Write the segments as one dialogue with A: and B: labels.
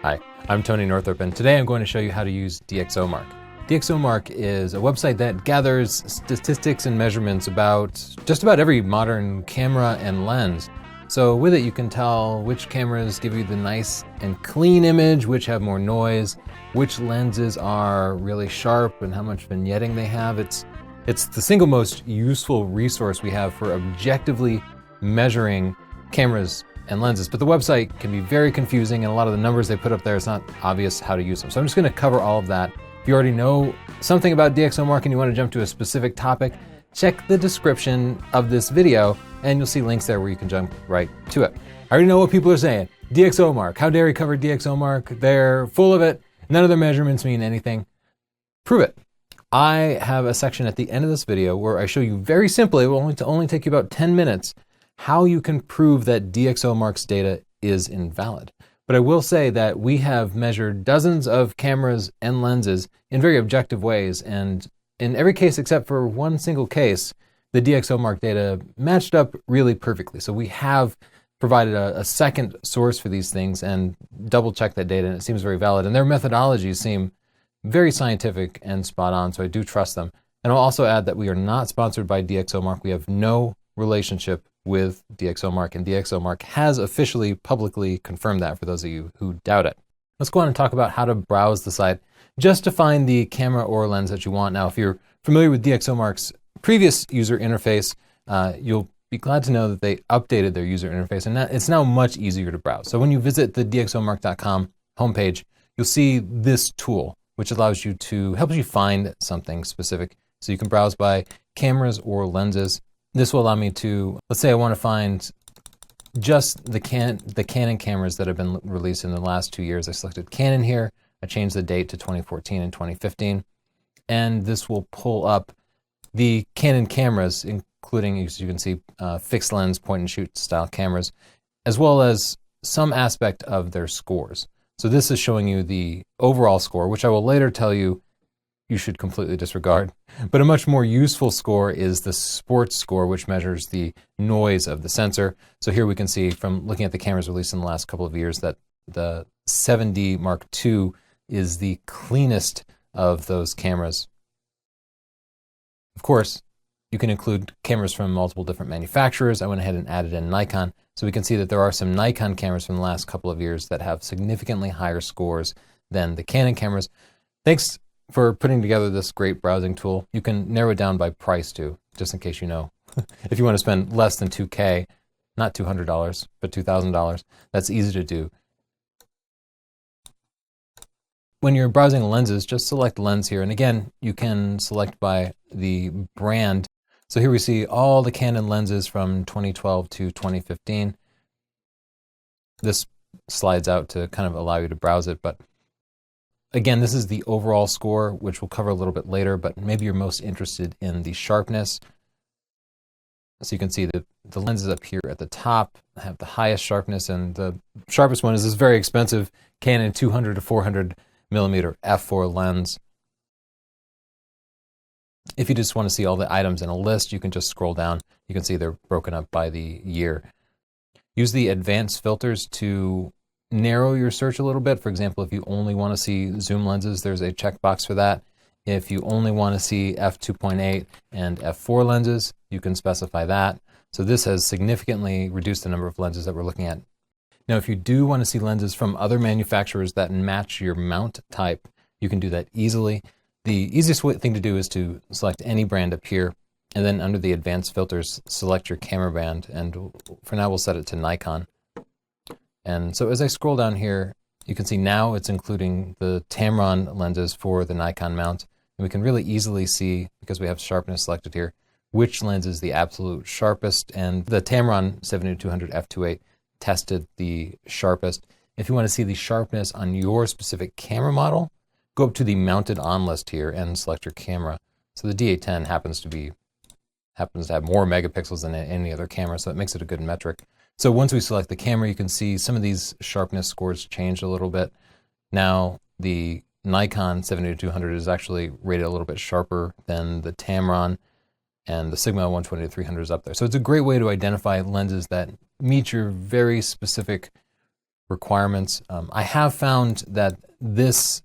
A: Hi, I'm Tony Northrup, and today I'm going to show you how to use DxOMark. DxOMark is a website that gathers statistics and measurements about just about every modern camera and lens. So with it, you can tell which cameras give you the nice and clean image, which have more noise, which lenses are really sharp and how much vignetting they have. It's the single most useful resource we have for objectively measuring cameras and lenses, but the website can be very confusing, and a lot of the numbers they put up there, it's not obvious how to use them. So I'm just going to cover all of that. If you already know something about DxOMark and you want to jump to a specific topic, check the description of this video and you'll see links there where you can jump right to it. I already know what people are saying. DxOMark, how dare you cover DxOMark? They're full of it. None of their measurements mean anything. Prove it. I have a section at the end of this video where I show you very simply, it will only take you about 10 minutes, how you can prove that DxOMark's data is invalid. But I will say that we have measured dozens of cameras and lenses in very objective ways, and in every case except for one single case, the DxOMark data matched up really perfectly. So we have provided a second source for these things and double checked that data, and it seems very valid. And their methodologies seem very scientific and spot on, so I do trust them. And I'll also add that we are not sponsored by DxOMark. We have no relationship with DxOMark, and DxOMark has officially publicly confirmed that for those of you who doubt it. Let's go on and talk about how to browse the site just to find the camera or lens that you want. Now, if you're familiar with DxOMark's previous user interface, you'll be glad to know that they updated their user interface, and it's now much easier to browse. So when you visit the DxOMark.com homepage, you'll see this tool, which allows you to help you find something specific. So you can browse by cameras or lenses. This will allow me to, let's say I want to find just the Canon cameras that have been released in the last 2 years. I selected Canon here. I changed the date to 2014 and 2015. And this will pull up the Canon cameras, including, as you can see, fixed lens, point and shoot style cameras, as well as some aspect of their scores. So this is showing you the overall score, which I will later tell you you should completely disregard. But a much more useful score is the sports score, which measures the noise of the sensor. So here we can see from looking at the cameras released in the last couple of years that the 7D Mark II is the cleanest of those cameras. Of course, you can include cameras from multiple different manufacturers. I went ahead and added in Nikon. So we can see that there are some Nikon cameras from the last couple of years that have significantly higher scores than the Canon cameras. Thanks for putting together this great browsing tool. You can narrow it down by price too, just in case you know. If you want to spend less than $2,000, not $200, but $2,000, that's easy to do. When you're browsing lenses, just select lens here. And again, you can select by the brand. So here we see all the Canon lenses from 2012 to 2015. This slides out to kind of allow you to browse it, but again, this is the overall score, which we'll cover a little bit later, but maybe you're most interested in the sharpness. So you can see that the lenses up here at the top have the highest sharpness, and the sharpest one is this very expensive Canon 200 to 400 millimeter f4 lens. If you just want to see all the items in a list, you can just scroll down. You can see they're broken up by the year. Use the advanced filters to narrow your search a little bit. For example, if you only want to see zoom lenses, there's a checkbox for that. If you only want to see f2.8 and f4 lenses, you can specify that. So this has significantly reduced the number of lenses that we're looking at. Now, if you do want to see lenses from other manufacturers that match your mount type, you can do that easily. The easiest thing to do is to select any brand up here, and then under the advanced filters, select your camera brand. And for now, we'll set it to Nikon. And so as I scroll down here, you can see now it's including the Tamron lenses for the Nikon mount. And we can really easily see, because we have sharpness selected here, which lens is the absolute sharpest. And the Tamron 70-200 f2.8 tested the sharpest. If you want to see the sharpness on your specific camera model, go up to the mounted on list here and select your camera. So the D810 happens to have more megapixels than any other camera, so it makes it a good metric. So once we select the camera, you can see some of these sharpness scores changed a little bit. Now the Nikon 70-200 is actually rated a little bit sharper than the Tamron, and the Sigma 120-300 is up there. So it's a great way to identify lenses that meet your very specific requirements. I have found that this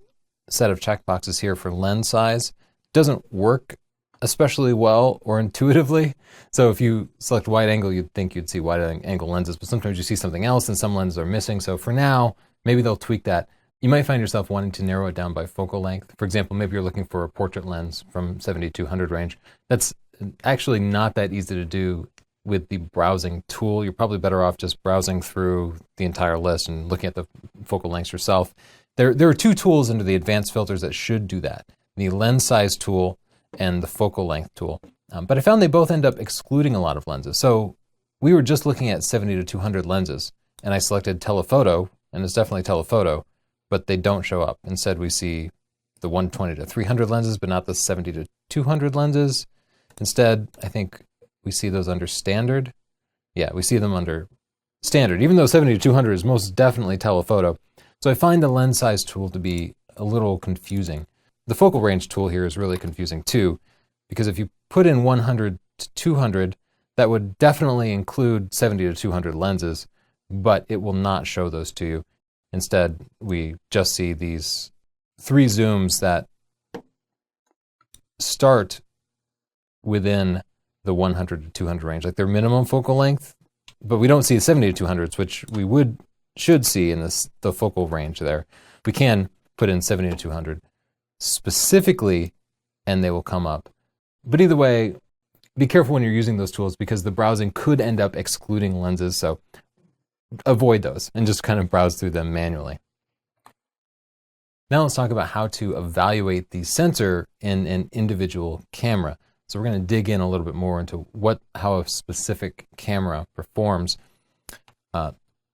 A: set of checkboxes here for lens size doesn't work especially well or intuitively. So if you select wide angle, you'd think you'd see wide angle lenses, but sometimes you see something else and some lenses are missing. So for now, maybe they'll tweak that. You might find yourself wanting to narrow it down by focal length. For example, maybe you're looking for a portrait lens from 70-200 range. That's actually not that easy to do with the browsing tool. You're probably better off just browsing through the entire list and looking at the focal lengths yourself. There are two tools under the advanced filters that should do that: the lens size tool and the focal length tool. But I found they both end up excluding a lot of lenses. So we were just looking at 70-200 lenses, and I selected telephoto, and it's definitely telephoto, but they don't show up. Instead, we see the 120-300 lenses, but not the 70-200 lenses. Instead, I think we see those under standard. Yeah, we see them under standard, even though 70-200 is most definitely telephoto. So I find the lens size tool to be a little confusing. The focal range tool here is really confusing too, because if you put in 100-200, that would definitely include 70-200 lenses, but it will not show those to you. Instead, we just see these 3 zooms that start within the 100-200 range, like their minimum focal length, but we don't see 70-200s, which we should see in the focal range there. We can put in 70-200 specifically, and they will come up. But either way, be careful when you're using those tools, because the browsing could end up excluding lenses, so avoid those and just kind of browse through them manually. Now let's talk about how to evaluate the sensor in an individual camera. So we're going to dig in a little bit more into how a specific camera performs.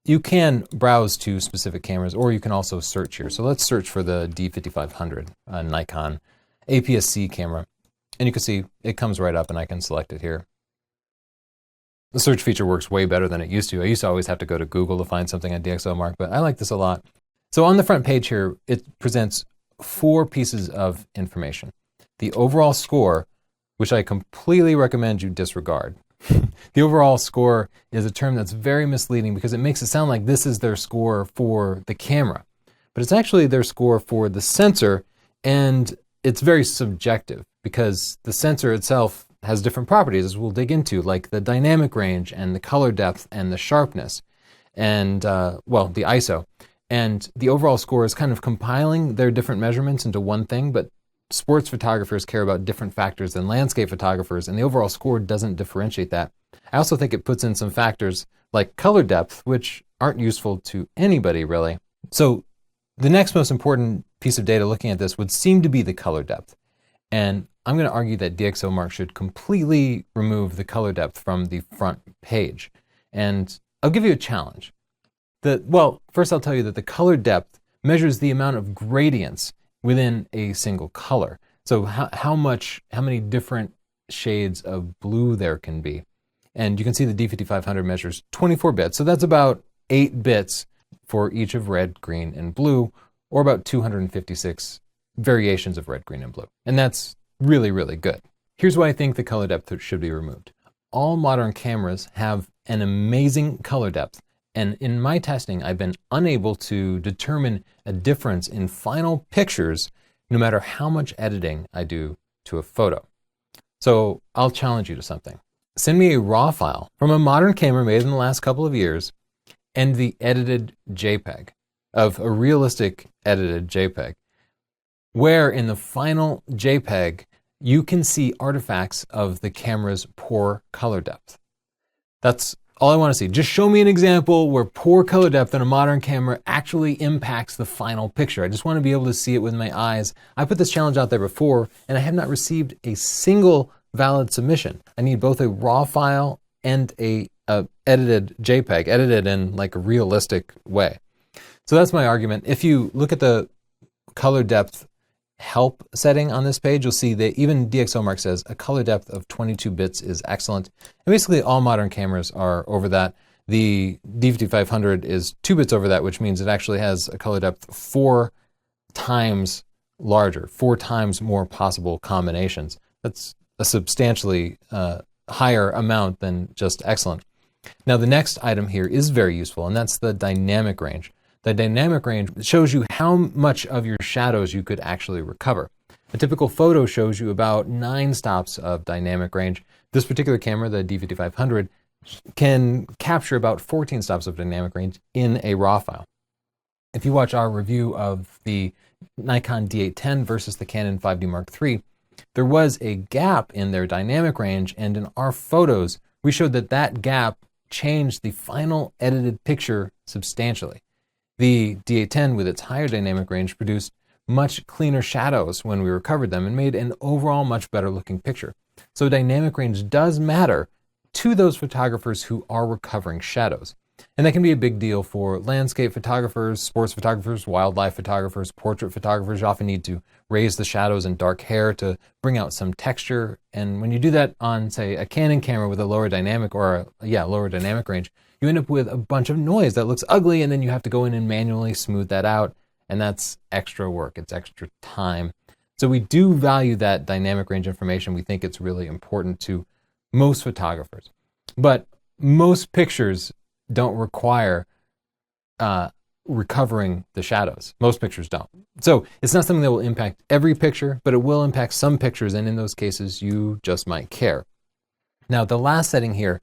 A: You can browse to specific cameras, or you can also search here. So let's search for the D5500 Nikon APS-C camera. And you can see it comes right up and I can select it here. The search feature works way better than it used to. I used to always have to go to Google to find something on DxOMark, but I like this a lot. So on the front page here, it presents 4 pieces of information. The overall score, which I completely recommend you disregard. The overall score is a term that's very misleading because it makes it sound like this is their score for the camera. But it's actually their score for the sensor, and it's very subjective because the sensor itself has different properties, as we'll dig into, like the dynamic range and the color depth and the sharpness and, the ISO. And the overall score is kind of compiling their different measurements into one thing, but sports photographers care about different factors than landscape photographers, and the overall score doesn't differentiate that. I also think it puts in some factors like color depth, which aren't useful to anybody really. So the next most important piece of data looking at this would seem to be the color depth. And I'm going to argue that DxOMark should completely remove the color depth from the front page. And I'll give you a challenge. First I'll tell you that the color depth measures the amount of gradients within a single color. So how many different shades of blue there can be. And you can see the D5500 measures 24 bits. So that's about 8 bits for each of red, green, and blue, or about 256 variations of red, green, and blue. And that's really, really good. Here's why I think the color depth should be removed. All modern cameras have an amazing color depth. And in my testing, I've been unable to determine a difference in final pictures no matter how much editing I do to a photo. So I'll challenge you to something. Send me a raw file from a modern camera made in the last couple of years and the edited JPEG of a realistic edited JPEG, where in the final JPEG you can see artifacts of the camera's poor color depth. That's all I want to see. Just show me an example where poor color depth in a modern camera actually impacts the final picture. I just want to be able to see it with my eyes. I put this challenge out there before, and I have not received a single valid submission. I need both a raw file and a edited JPEG, edited in like a realistic way. So that's my argument. If you look at the color depth help setting on this page, you'll see that even DxOMark says a color depth of 22 bits is excellent. And basically all modern cameras are over that. The D5500 is 2 bits over that, which means it actually has a color depth 4 times larger, 4 times more possible combinations. That's a substantially higher amount than just excellent. Now the next item here is very useful, and that's the dynamic range. The dynamic range shows you how much of your shadows you could actually recover. A typical photo shows you about 9 stops of dynamic range. This particular camera, the D5500, can capture about 14 stops of dynamic range in a RAW file. If you watch our review of the Nikon D810 versus the Canon 5D Mark III, there was a gap in their dynamic range, and in our photos, we showed that that gap changed the final edited picture substantially. The D810 with its higher dynamic range produced much cleaner shadows when we recovered them and made an overall much better looking picture. So dynamic range does matter to those photographers who are recovering shadows. And that can be a big deal for landscape photographers, sports photographers, wildlife photographers, portrait photographers. You often need to raise the shadows and dark hair to bring out some texture. And when you do that on, say, a Canon camera with a lower dynamic lower dynamic range, you end up with a bunch of noise that looks ugly, and then you have to go in and manually smooth that out. And that's extra work. It's extra time. So we do value that dynamic range information. We think it's really important to most photographers. But most pictures don't require recovering the shadows. Most pictures don't. So it's not something that will impact every picture, but it will impact some pictures, and in those cases, you just might care. Now, the last setting here,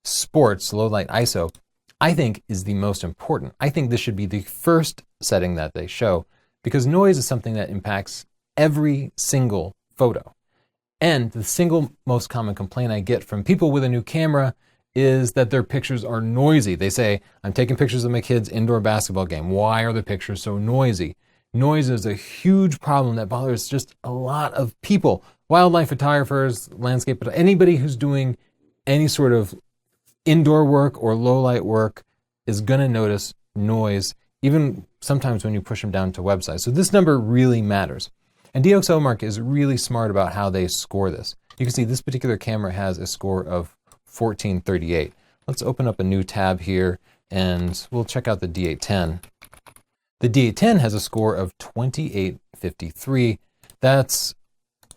A: sports, low light ISO, I think is the most important. I think this should be the first setting that they show, because noise is something that impacts every single photo. And the single most common complaint I get from people with a new camera is that their pictures are noisy. They say, I'm taking pictures of my kid's indoor basketball game. Why are the pictures so noisy? Noise is a huge problem that bothers just a lot of people. Wildlife photographers, landscape, anybody who's doing any sort of indoor work or low light work is going to notice noise, even sometimes when you push them down to websites. So this number really matters. And DxOMark is really smart about how they score this. You can see this particular camera has a score of 1438. Let's open up a new tab here and we'll check out the D810. The D810 has a score of 2853. That's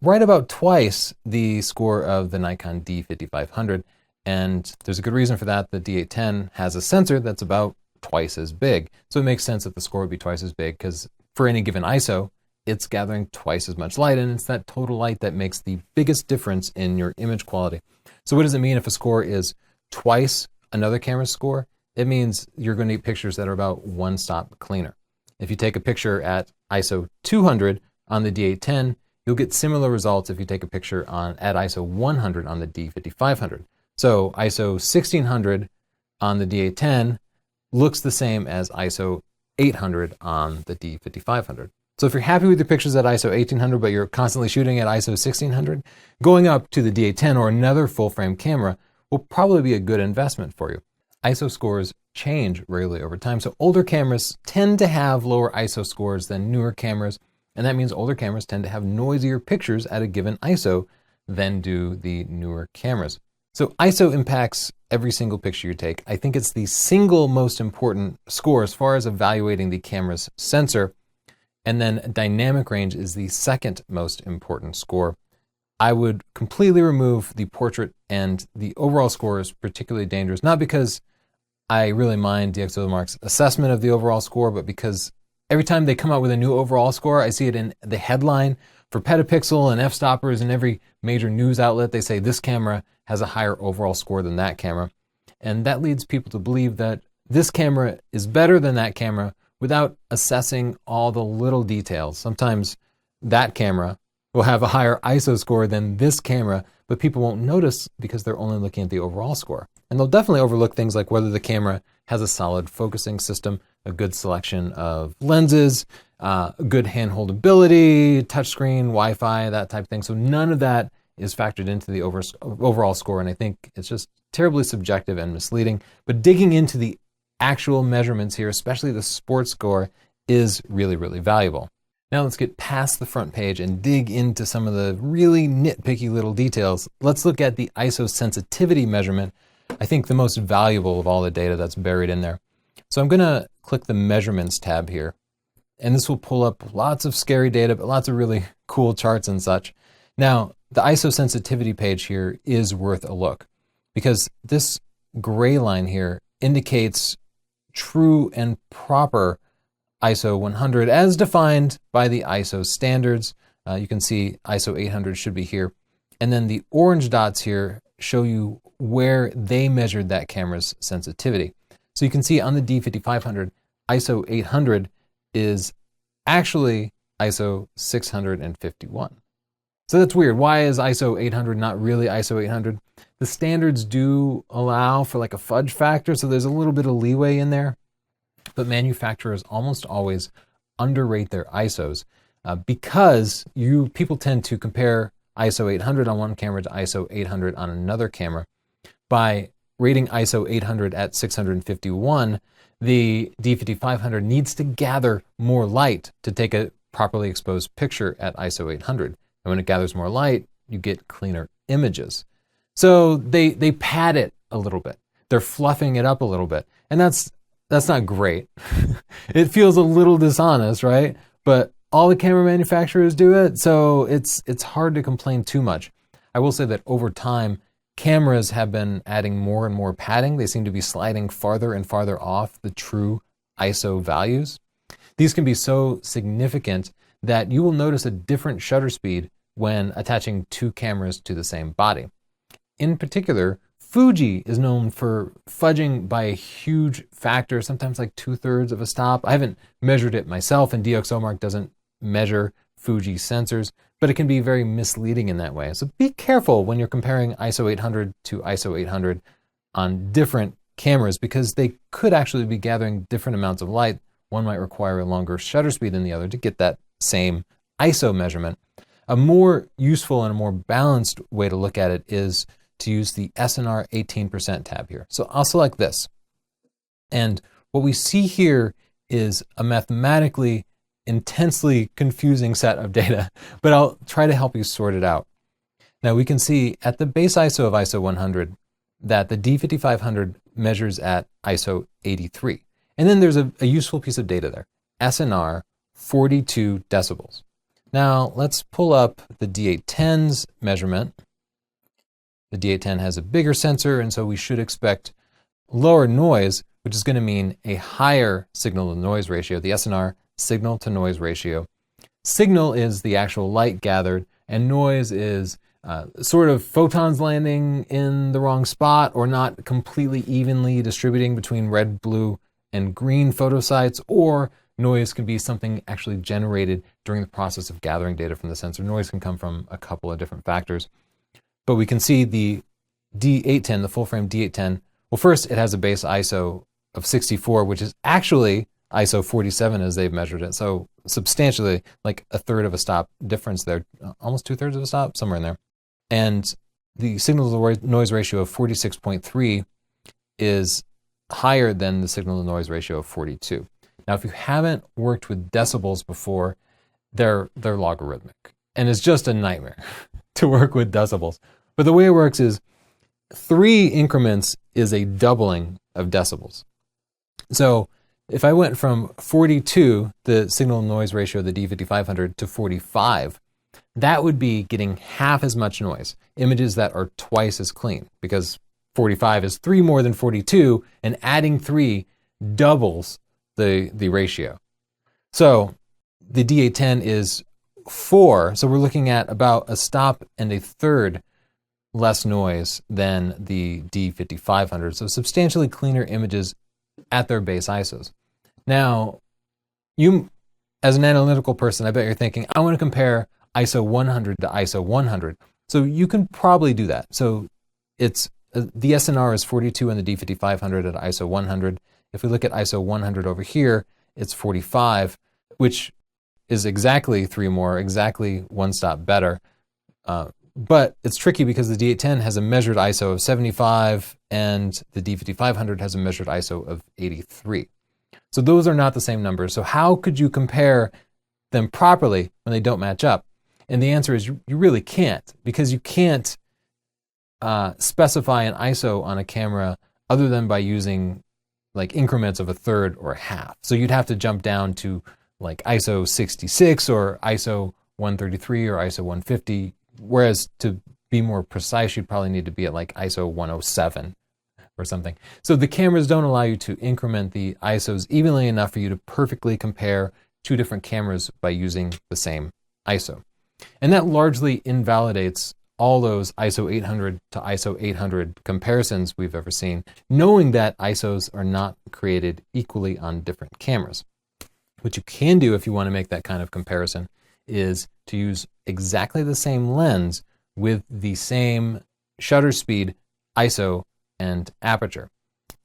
A: right about twice the score of the Nikon D5500. And there's a good reason for that. The D810 has a sensor that's about twice as big. So it makes sense that the score would be twice as big, because for any given ISO, it's gathering twice as much light, and it's that total light that makes the biggest difference in your image quality. So what does it mean if a score is twice another camera's score? It means you're going to get pictures that are about 1 stop cleaner. If you take a picture at ISO 200 on the D810, you'll get similar results if you take a picture at ISO 100 on the D5500. So ISO 1600 on the D810 looks the same as ISO 800 on the D5500. So if you're happy with your pictures at ISO 1800, but you're constantly shooting at ISO 1600, going up to the D810 or another full-frame camera will probably be a good investment for you. ISO scores change regularly over time, so older cameras tend to have lower ISO scores than newer cameras, and that means older cameras tend to have noisier pictures at a given ISO than do the newer cameras. So ISO impacts every single picture you take. I think it's the single most important score as far as evaluating the camera's sensor. And then dynamic range is the second most important score. I would completely remove the portrait, and the overall score is particularly dangerous, not because I really mind DxOMark's assessment of the overall score, but because every time they come out with a new overall score, I see it in the headline for petapixel and f-stoppers and every major news outlet. They say this camera has a higher overall score than that camera. And that leads people to believe that this camera is better than that camera without assessing all the little details. Sometimes that camera will have a higher ISO score than this camera, but people won't notice because they're only looking at the overall score. And they'll definitely overlook things like whether the camera has a solid focusing system, a good selection of lenses, good handholdability, touchscreen, Wi-Fi, that type of thing. So none of that is factored into the overall score, and I think it's just terribly subjective and misleading. But digging into the actual measurements here, especially the sports score, is really, really valuable. Now let's get past the front page and dig into some of the really nitpicky little details. Let's look at the ISO sensitivity measurement. I think the most valuable of all the data that's buried in there. So I'm going to click the measurements tab here, and this will pull up lots of scary data, but lots of really cool charts and such. Now, the ISO sensitivity page here is worth a look, because this gray line here indicates true and proper ISO 100 as defined by the ISO standards. You can see ISO 800 should be here. And then the orange dots here show you where they measured that camera's sensitivity. So you can see on the D5500, ISO 800 is actually ISO 651. So that's weird. Why is ISO 800 not really ISO 800? The standards do allow for like a fudge factor, so there's a little bit of leeway in there. But manufacturers almost always underrate their ISOs because people tend to compare ISO 800 on one camera to ISO 800 on another camera. By rating ISO 800 at 651, the D5500 needs to gather more light to take a properly exposed picture at ISO 800. And when it gathers more light, you get cleaner images. So they pad it a little bit. They're fluffing it up a little bit. And that's not great. It feels a little dishonest, right? But all the camera manufacturers do it, so it's hard to complain too much. I will say that over time, cameras have been adding more and more padding. They seem to be sliding farther and farther off the true ISO values. These can be so significant that you will notice a different shutter speed when attaching two cameras to the same body. In particular, Fuji is known for fudging by a huge factor, sometimes like 2/3 of a stop. I haven't measured it myself, and DxOMark doesn't measure Fuji sensors, but it can be very misleading in that way. So be careful when you're comparing ISO 800 to ISO 800 on different cameras, because they could actually be gathering different amounts of light. One might require a longer shutter speed than the other to get that same ISO measurement. A more useful and a more balanced way to look at it is to use the SNR 18% tab here. So I'll select this. And what we see here is a mathematically intensely confusing set of data, but I'll try to help you sort it out. Now we can see at the base ISO of ISO 100 that the D5500 measures at ISO 83. And then there's a useful piece of data there, SNR 42 decibels. Now let's pull up the D810's measurement. The D810 has a bigger sensor, and so we should expect lower noise, which is going to mean a higher signal-to-noise ratio, the SNR signal-to-noise ratio. Signal is the actual light gathered, and noise is sort of photons landing in the wrong spot or not completely evenly distributing between red, blue, and green photosites, or noise can be something actually generated during the process of gathering data from the sensor. Noise can come from a couple of different factors. But we can see the D810, the full-frame D810, well, first it has a base ISO of 64, which is actually ISO 47 as they've measured it. So substantially, like 1/3 of a stop difference there, almost 2/3 of a stop, somewhere in there. And the signal-to-noise ratio of 46.3 is higher than the signal-to-noise ratio of 42. Now, if you haven't worked with decibels before, they're logarithmic. And it's just a nightmare to work with decibels. But the way it works is 3 increments is a doubling of decibels. So if I went from 42, the signal-to-noise ratio of the D5500, to 45, that would be getting half as much noise, images that are twice as clean, because 45 is 3 more than 42, and adding 3 doubles the ratio. So the D810 is 4, so we're looking at about a stop and 1/3 less noise than the D5500, so substantially cleaner images at their base ISOs. Now, you, as an analytical person, I bet you're thinking, I want to compare ISO 100 to ISO 100. So you can probably do that. So it's the SNR is 42 in the D5500 at ISO 100. If we look at ISO 100 over here, it's 45, which is exactly 3 more, exactly 1 stop better. But it's tricky because the D810 has a measured ISO of 75 and the D5500 has a measured ISO of 83. So those are not the same numbers. So how could you compare them properly when they don't match up? And the answer is you really can't, because you can't specify an ISO on a camera other than by using like increments of 1/3 or 1/2. So you'd have to jump down to like ISO 66 or ISO 133 or ISO 150. Whereas to be more precise, you'd probably need to be at like ISO 107, or something. So the cameras don't allow you to increment the ISOs evenly enough for you to perfectly compare two different cameras by using the same ISO. And that largely invalidates all those ISO 800 to ISO 800 comparisons we've ever seen, knowing that ISOs are not created equally on different cameras. What you can do if you want to make that kind of comparison is to use exactly the same lens with the same shutter speed, ISO, and aperture.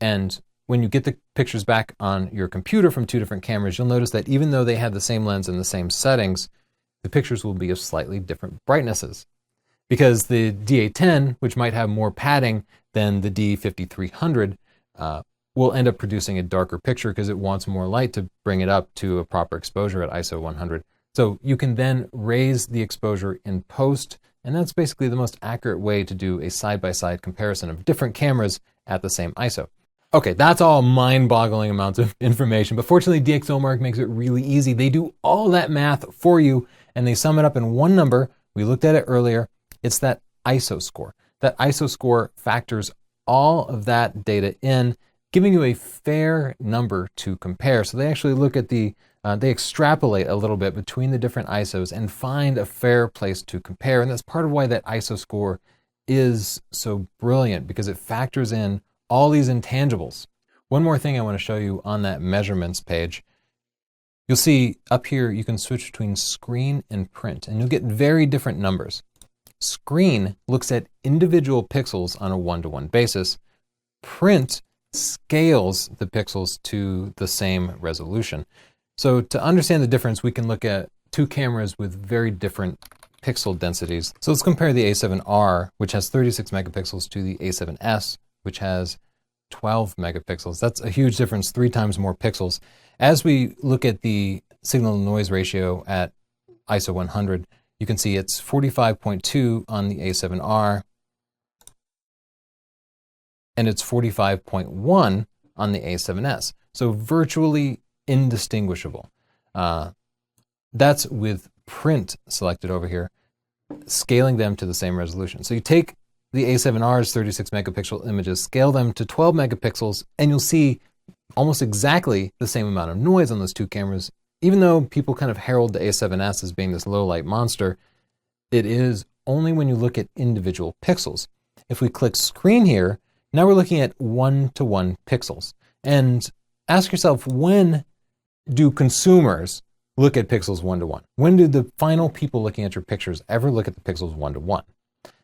A: And when you get the pictures back on your computer from two different cameras, you'll notice that even though they have the same lens and the same settings, the pictures will be of slightly different brightnesses. Because the D810, which might have more padding than the D5300, will end up producing a darker picture because it wants more light to bring it up to a proper exposure at ISO 100. So you can then raise the exposure in post, and that's basically the most accurate way to do a side-by-side comparison of different cameras at the same ISO. Okay, that's all mind-boggling amounts of information, but fortunately DxOMark makes it really easy. They do all that math for you, and they sum it up in one number. We looked at it earlier. It's that ISO score. That ISO score factors all of that data in, giving you a fair number to compare. So they actually look at they extrapolate a little bit between the different ISOs and find a fair place to compare. And that's part of why that ISO score is so brilliant, because it factors in all these intangibles. One more thing I want to show you on that measurements page. You'll see up here you can switch between screen and print, and you'll get very different numbers. Screen looks at individual pixels on a one-to-one basis. Print scales the pixels to the same resolution. So to understand the difference, we can look at two cameras with very different pixel densities. So let's compare the A7R, which has 36 megapixels, to the A7S, which has 12 megapixels. That's a huge difference, 3 times more pixels. As we look at the signal-to-noise ratio at ISO 100, you can see it's 45.2 on the A7R, and it's 45.1 on the A7S. So virtually indistinguishable. That's with print selected over here, scaling them to the same resolution. So you take the A7R's 36 megapixel images, scale them to 12 megapixels, and you'll see almost exactly the same amount of noise on those two cameras. Even though people kind of herald the A7S as being this low light monster, it is only when you look at individual pixels. If we click screen here, now we're looking at one-to-one pixels. And ask yourself, when do consumers look at pixels one-to-one? When do the final people looking at your pictures ever look at the pixels one-to-one?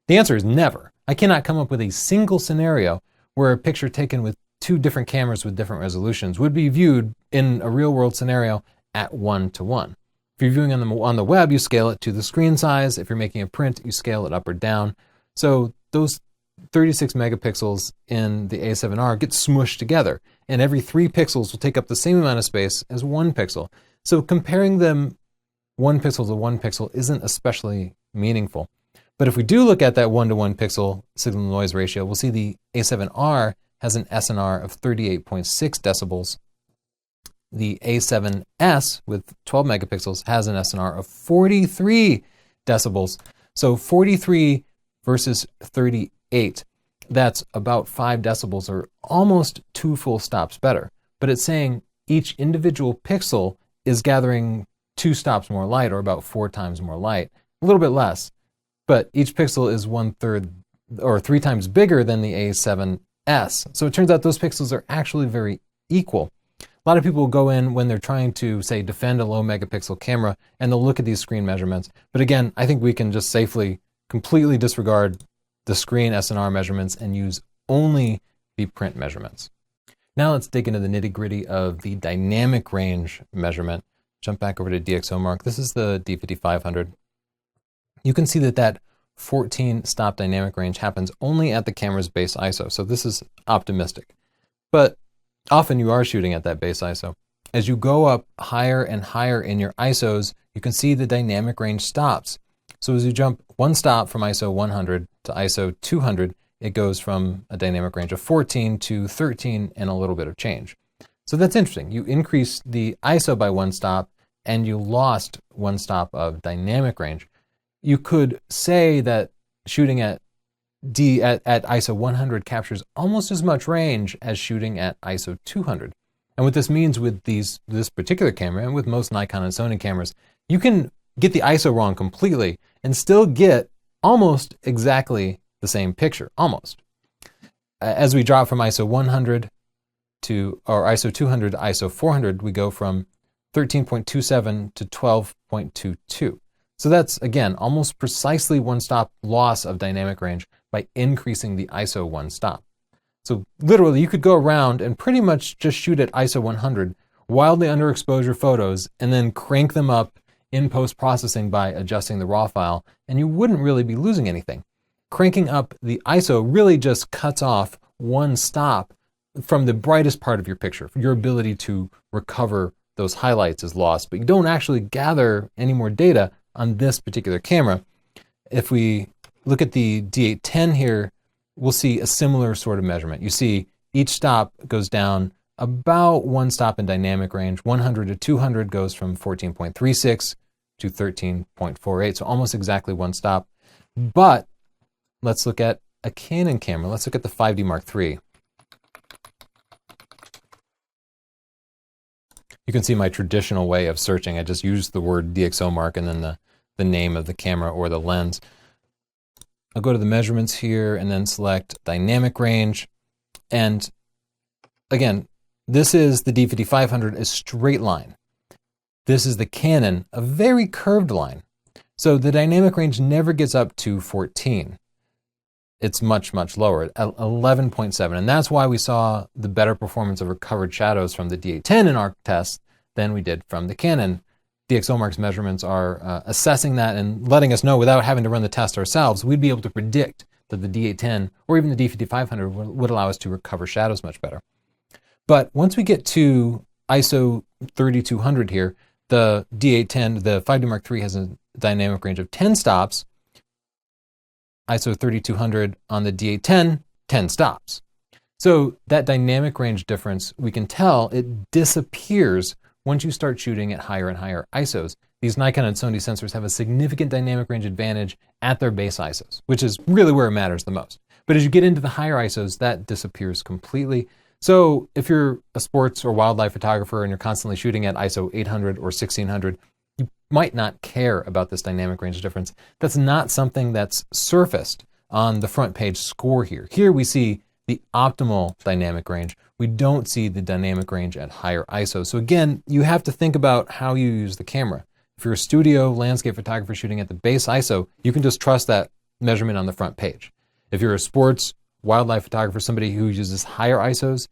A: The answer is never. I cannot come up with a single scenario where a picture taken with two different cameras with different resolutions would be viewed in a real-world scenario at one-to-one. If you're viewing on the web, you scale it to the screen size. If you're making a print, you scale it up or down. So those 36 megapixels in the A7R get smushed together, and every 3 pixels will take up the same amount of space as 1 pixel. So comparing them 1 pixel to 1 pixel isn't especially meaningful. But if we do look at that one-to-one pixel signal-to-noise ratio, we'll see the A7R has an SNR of 38.6 decibels. The A7S with 12 megapixels has an SNR of 43 decibels. So 43 versus 38, that's about 5 decibels, or almost 2 full stops better. But it's saying each individual pixel is gathering 2 stops more light, or about 4 times more light. A little bit less, but each pixel is 1/3 or 3 times bigger than the A7S. So it turns out those pixels are actually very equal. A lot of people will go in when they're trying to, say, defend a low megapixel camera, and they'll look at these screen measurements. But again, I think we can just safely completely disregard the screen SNR measurements and use only the print measurements. Now let's dig into the nitty-gritty of the dynamic range measurement. Jump back over to DxOMark. This is the D5500. You can see that 14 stop dynamic range happens only at the camera's base ISO. So this is optimistic. But often you are shooting at that base ISO. As you go up higher and higher in your ISOs, you can see the dynamic range stops. So as you jump 1 stop from ISO 100 to ISO 200, it goes from a dynamic range of 14 to 13 and a little bit of change. So that's interesting. You increased the ISO by 1 stop and you lost 1 stop of dynamic range. You could say that shooting at at ISO 100 captures almost as much range as shooting at ISO 200. And what this means with this particular camera, and with most Nikon and Sony cameras, you can get the ISO wrong completely and still get almost exactly the same picture, almost. As we drop from ISO 100 or ISO 200 to ISO 400, we go from 13.27 to 12.22. So that's, again, almost precisely one stop loss of dynamic range by increasing the ISO one stop. So literally, you could go around and pretty much just shoot at ISO 100, wildly underexposure photos, and then crank them up in post-processing by adjusting the raw file, and you wouldn't really be losing anything. Cranking up the ISO really just cuts off one stop from the brightest part of your picture. Your ability to recover those highlights is lost, but you don't actually gather any more data on this particular camera. If we look at the D810 here, we'll see a similar sort of measurement. You see each stop goes down about one stop in dynamic range. 100 to 200 goes from 14.36 to 13.48, so almost exactly one stop. But let's look at a Canon camera. Let's look at the 5D Mark III. You can see my traditional way of searching. I just use the word DxOMark and then the name of the camera or the lens. I'll go to the measurements here and then select dynamic range. And again, this is the D5500, a straight line. This is the Canon, a very curved line. So the dynamic range never gets up to 14. It's much, much lower, at 11.7. And that's why we saw the better performance of recovered shadows from the D810 in our test than we did from the Canon. DxOMark's measurements are assessing that and letting us know without having to run the test ourselves. We'd be able to predict that the D810 or even the D5500 would allow us to recover shadows much better. But once we get to ISO 3200 here, the D810, the 5D Mark III has a dynamic range of 10 stops. ISO 3200 on the D810, 10 stops. So that dynamic range difference, we can tell it disappears once you start shooting at higher and higher ISOs. These Nikon and Sony sensors have a significant dynamic range advantage at their base ISOs, which is really where it matters the most. But as you get into the higher ISOs, that disappears completely. So if you're a sports or wildlife photographer and you're constantly shooting at ISO 800 or 1600, you might not care about this dynamic range difference. That's not something that's surfaced on the front page score here. Here we see the optimal dynamic range. We don't see the dynamic range at higher ISOs. So again, you have to think about how you use the camera. If you're a studio landscape photographer shooting at the base ISO, you can just trust that measurement on the front page. If you're a sports wildlife photographer, somebody who uses higher ISOs,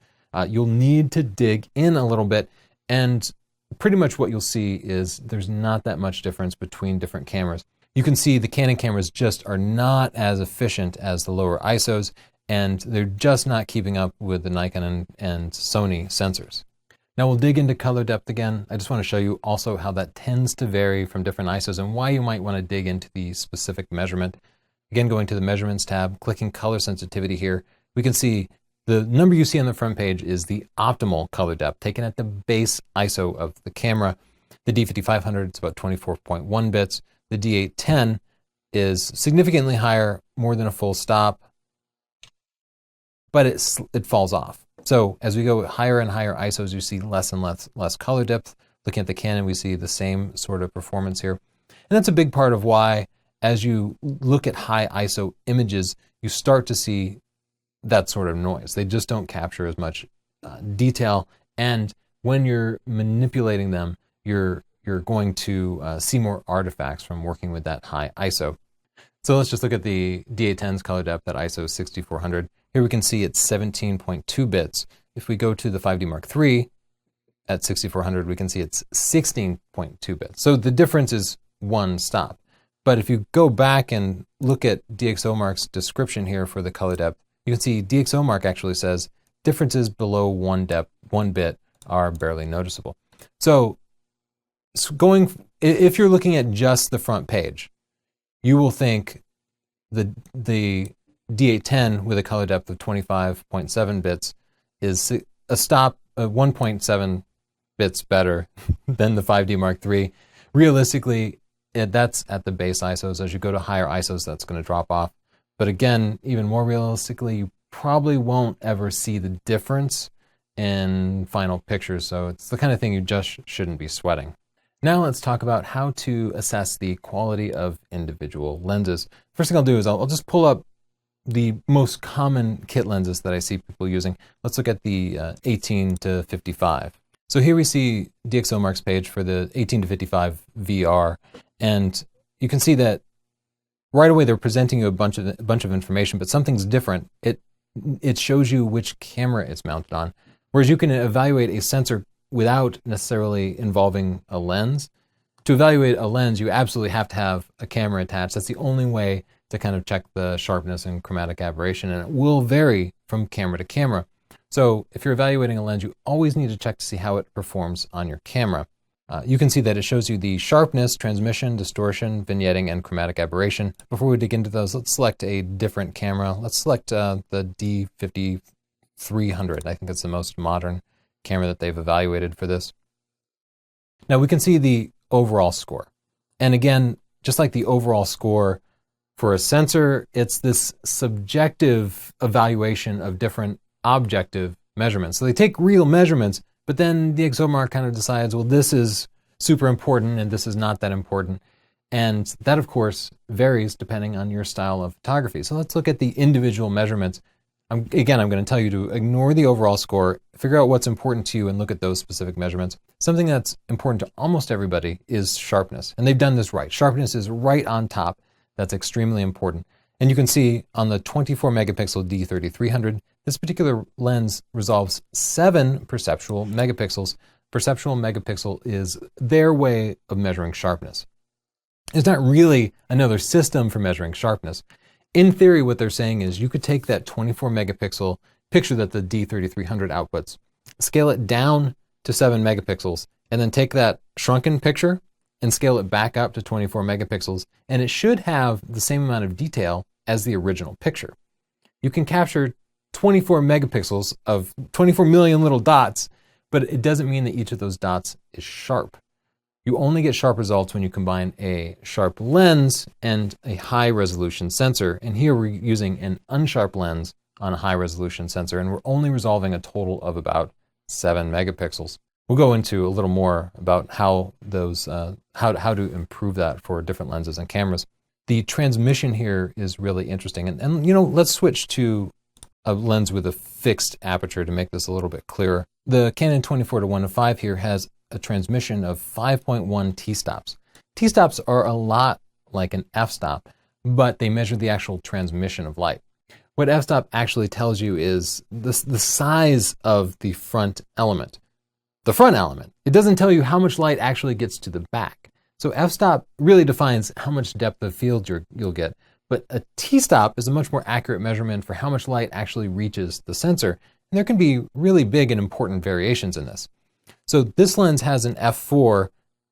A: you'll need to dig in a little bit, and pretty much what you'll see is there's not that much difference between different cameras. You can see the Canon cameras just are not as efficient as the lower ISOs, and they're just not keeping up with the Nikon and Sony sensors. Now we'll dig into color depth again. I just want to show you also how that tends to vary from different ISOs and why you might want to dig into the specific measurement. Again, going to the Measurements tab, clicking Color Sensitivity here, we can see the number you see on the front page is the optimal color depth taken at the base ISO of the camera. The D5500 is about 24.1 bits. The D810 is significantly higher, more than a full stop, but it falls off. So as we go higher and higher ISOs, you see less and less color depth. Looking at the Canon, we see the same sort of performance here. And that's a big part of why, as you look at high ISO images, you start to see that sort of noise. They just don't capture as much detail. And when you're manipulating them, you're going to see more artifacts from working with that high ISO. So let's just look at the D810's color depth at ISO 6400. Here we can see it's 17.2 bits. If we go to the 5D Mark III at 6400, we can see it's 16.2 bits. So the difference is one stop. But if you go back and look at DxOMark's description here for the color depth, you can see DxOMark actually says differences below one bit are barely noticeable. So if you're looking at just the front page, you will think the D810 with a color depth of 25.7 bits is a stop 1.7 bits better than the 5D Mark III. Realistically, that's at the base ISOs. As you go to higher ISOs, that's going to drop off. But again, even more realistically, you probably won't ever see the difference in final pictures. So it's the kind of thing you just shouldn't be sweating. Now let's talk about how to assess the quality of individual lenses. First thing I'll do is I'll just pull up the most common kit lenses that I see people using. Let's look at the 18 to 55. So here we see DxOMark's page for the 18 to 55 VR, and you can see that right away they're presenting you a bunch of information, but something's different. It shows you which camera it's mounted on, whereas you can evaluate a sensor without necessarily involving a lens. To evaluate a lens, you absolutely have to have a camera attached. That's the only way to kind of check the sharpness and chromatic aberration, and it will vary from camera to camera. So if you're evaluating a lens, you always need to check to see how it performs on your camera. You can see that it shows you the sharpness, transmission, distortion, vignetting, and chromatic aberration. Before we dig into those, let's select a different camera. Let's select the D5300. I think that's the most modern camera that they've evaluated for this. Now we can see the overall score. And again, just like the overall score for a sensor, it's this subjective evaluation of different objective measurements. So they take real measurements, but then DxOMark kind of decides, well, this is super important and this is not that important. And that, of course, varies depending on your style of photography. So let's look at the individual measurements. Again, I'm going to tell you to ignore the overall score, figure out what's important to you and look at those specific measurements. Something that's important to almost everybody is sharpness. And they've done this right. Sharpness is right on top. That's extremely important. And you can see on the 24 megapixel D3300, this particular lens resolves 7 perceptual megapixels. Perceptual megapixel is their way of measuring sharpness. It's not really another system for measuring sharpness. In theory, what they're saying is you could take that 24 megapixel picture that the D3300 outputs, scale it down to 7 megapixels, and then take that shrunken picture and scale it back up to 24 megapixels, and it should have the same amount of detail as the original picture. You can capture 24 megapixels of 24 million little dots, but it doesn't mean that each of those dots is sharp. You only get sharp results when you combine a sharp lens and a high resolution sensor. And here we're using an unsharp lens on a high resolution sensor, and we're only resolving a total of about 7 megapixels. We'll go into a little more about how those, how to improve that for different lenses and cameras. The transmission here is really interesting. And you know, let's switch to a lens with a fixed aperture to make this a little bit clearer. The Canon 24-105 here has a transmission of 5.1 t-stops. T-stops are a lot like an f-stop, but they measure the actual transmission of light. What f-stop actually tells you is the size of the front element. The front element. It doesn't tell you how much light actually gets to the back. So f-stop really defines how much depth of field you'll get, but a t-stop is a much more accurate measurement for how much light actually reaches the sensor, and there can be really big and important variations in this. So this lens has an f4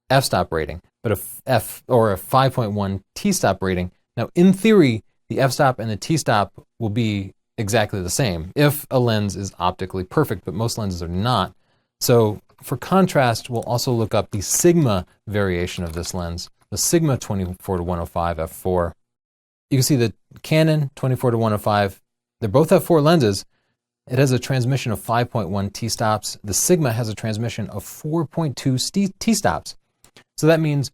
A: f-stop rating, but a 5.1 t-stop rating. Now, in theory, the f-stop and the t-stop will be exactly the same if a lens is optically perfect, but most lenses are not. So for contrast, we'll also look up the sigma variation of this lens, the sigma 24-105 f4. You can see the Canon 24-105, they're both f4 lenses. It has a transmission of 5.1 t-stops. The Sigma has a transmission of 4.2 t-stops. So that means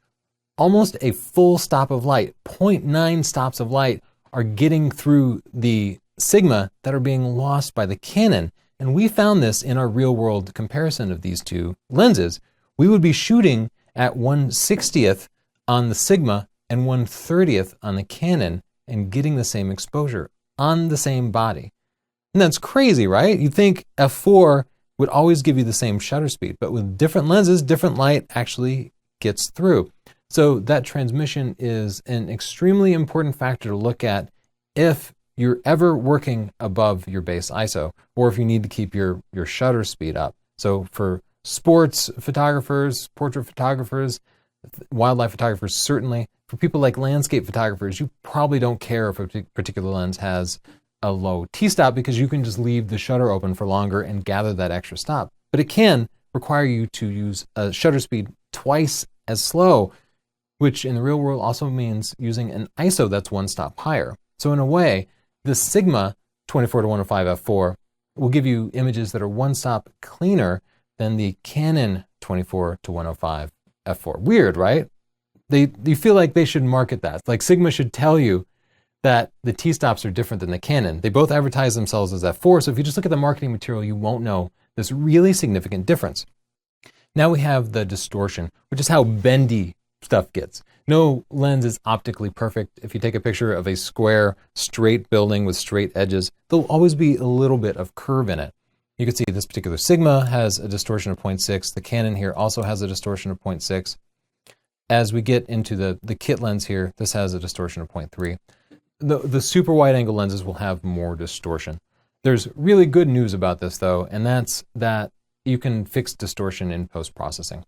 A: almost a full stop of light, 0.9 stops of light are getting through the Sigma that are being lost by the Canon. And we found this in our real world comparison of these two lenses. We would be shooting at 1/60th on the Sigma and 1/30th on the Canon and getting the same exposure on the same body. And that's crazy, right? You'd think f4 would always give you the same shutter speed, but with different lenses, different light actually gets through. So that transmission is an extremely important factor to look at if you're ever working above your base ISO, or if you need to keep your shutter speed up. So for sports photographers, portrait photographers, wildlife photographers, certainly. For people like landscape photographers, you probably don't care if a particular lens has a low t-stop because you can just leave the shutter open for longer and gather that extra stop. But it can require you to use a shutter speed twice as slow, which in the real world also means using an ISO that's 1 stop higher. So in a way, the Sigma 24 to 105 f4 will give you images that are one stop cleaner than the Canon 24 to 105 f4. Weird, right? You feel like they should market that. Like Sigma should tell you that the t-stops are different than the Canon. They both advertise themselves as f4, so if you just look at the marketing material, you won't know this really significant difference. Now we have the distortion, which is how bendy stuff gets. No lens is optically perfect. If you take a picture of a square, straight building with straight edges, there'll always be a little bit of curve in it. You can see this particular Sigma has a distortion of 0.6. The Canon here also has a distortion of 0.6. As we get into the kit lens here, this has a distortion of 0.3. The super wide angle lenses will have more distortion. There's really good news about this though, and that's that you can fix distortion in post-processing.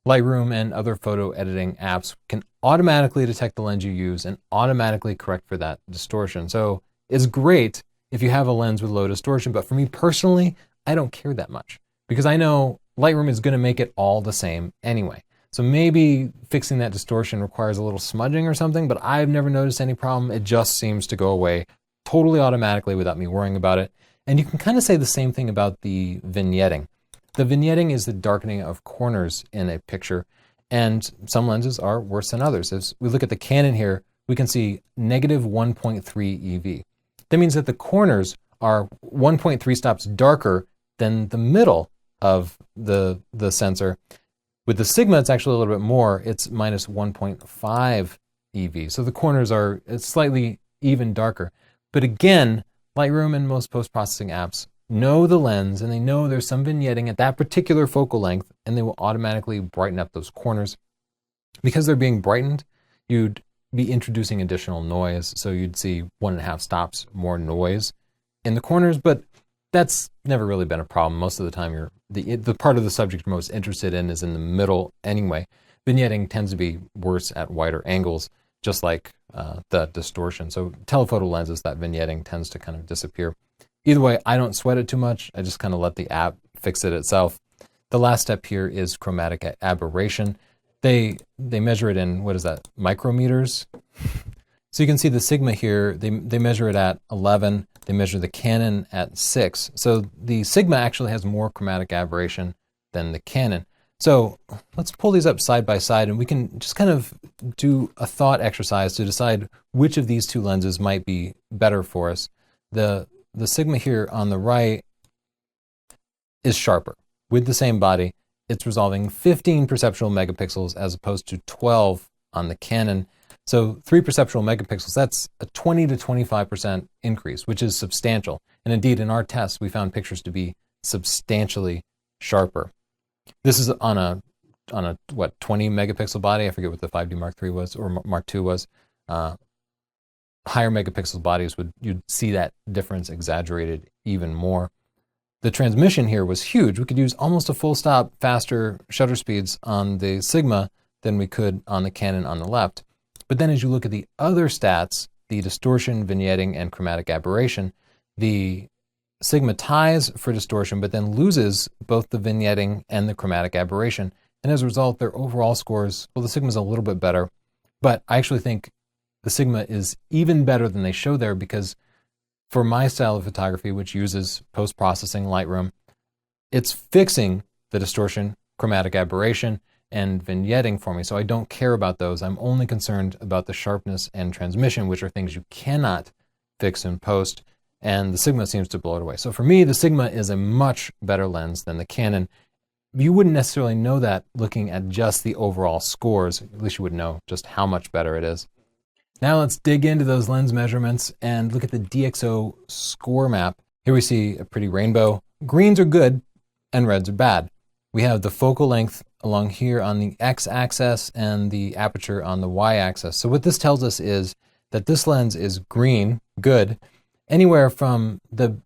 A: Lightroom and other photo editing apps can automatically detect the lens you use and automatically correct for that distortion. So it's great if you have a lens with low distortion, but for me personally, I don't care that much because I know Lightroom is going to make it all the same anyway. So maybe fixing that distortion requires a little smudging or something, but I've never noticed any problem. It just seems to go away totally automatically without me worrying about it. And you can kind of say the same thing about the vignetting. The vignetting is the darkening of corners in a picture, and some lenses are worse than others. As we look at the Canon here, we can see negative 1.3 EV. That means that the corners are 1.3 stops darker than the middle of the sensor. With the Sigma, it's actually a little bit more. It's minus 1.5 EV. So the corners are slightly even darker. But again, Lightroom and most post-processing apps know the lens and they know there's some vignetting at that particular focal length, and they will automatically brighten up those corners. Because they're being brightened, you'd be introducing additional noise. So you'd see 1.5 stops more noise in the corners, but that's never really been a problem. Most of the time, the part of the subject you're most interested in is in the middle anyway. Vignetting tends to be worse at wider angles, just like the distortion. So telephoto lenses, that vignetting tends to kind of disappear. Either way, I don't sweat it too much. I just kind of let the app fix it itself. The last step here is chromatic aberration. They measure it in, what is that, micrometers? So you can see the Sigma here, they measure it at 11. They measure the Canon at 6. So the Sigma actually has more chromatic aberration than the Canon. So let's pull these up side by side and we can just kind of do a thought exercise to decide which of these two lenses might be better for us. The Sigma here on the right is sharper. With the same body, it's resolving 15 perceptual megapixels as opposed to 12 on the Canon. So 3 perceptual megapixels, that's a 20 to 25% increase, which is substantial. And indeed, in our tests, we found pictures to be substantially sharper. This is on a 20 megapixel body. I forget what the 5D Mark III was, or Mark II was. Higher megapixel bodies, you'd see that difference exaggerated even more. The transmission here was huge. We could use almost a full stop faster shutter speeds on the Sigma than we could on the Canon on the left. But then as you look at the other stats, the distortion, vignetting, and chromatic aberration, the Sigma ties for distortion, but then loses both the vignetting and the chromatic aberration. And as a result, their overall scores, well, the Sigma's a little bit better, but I actually think the Sigma is even better than they show there, because for my style of photography, which uses post-processing Lightroom, it's fixing the distortion, chromatic aberration, and vignetting for me. So I don't care about those. I'm only concerned about the sharpness and transmission, which are things you cannot fix in post. And the Sigma seems to blow it away. So for me, the Sigma is a much better lens than the Canon. You wouldn't necessarily know that looking at just the overall scores. At least you would know just how much better it is. Now let's dig into those lens measurements and look at the DxO Score Map. Here we see a pretty rainbow. Greens are good and reds are bad. We have the focal length along here on the x-axis and the aperture on the y-axis. So what this tells us is that this lens is green, good, anywhere from the